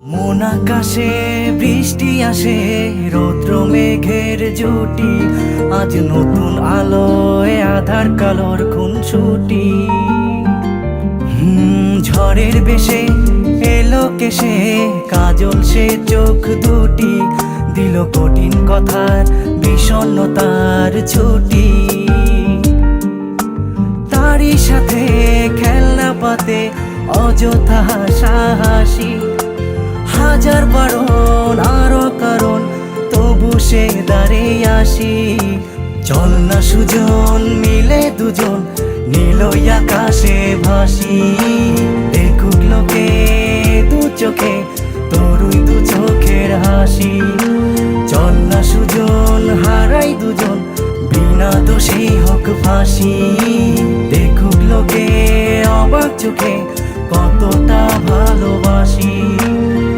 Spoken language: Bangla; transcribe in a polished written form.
মন আকাশে বৃষ্টি আসে, রৌদ্র মেঘের জুটি, আজ নতুন আলোয় আধার কালোর খুনসুটি। ঝড়ের বেশে এলো কেসে, কাজল সে চোখ দুটি, দিল কঠিন কথার বিষণ্ণতার ছুটি। তারই সাথে খেলনা পাতে অযথা হাসাহাসি, হাজার বারণ আরো কারণ তবু সে দাঁড়িয়ে আসি। চল না সুজন মিলে দুজন নীলই আকাশে ভাসি, দেখুক লোকে দু চোখে তরুই দু চোখের হাসি। চল না সুজন হারাই দুজন বিনা দোষী হোক ফাঁসি, দেখুক লোকে অবাক চোখে কতটা ভালোবাসি।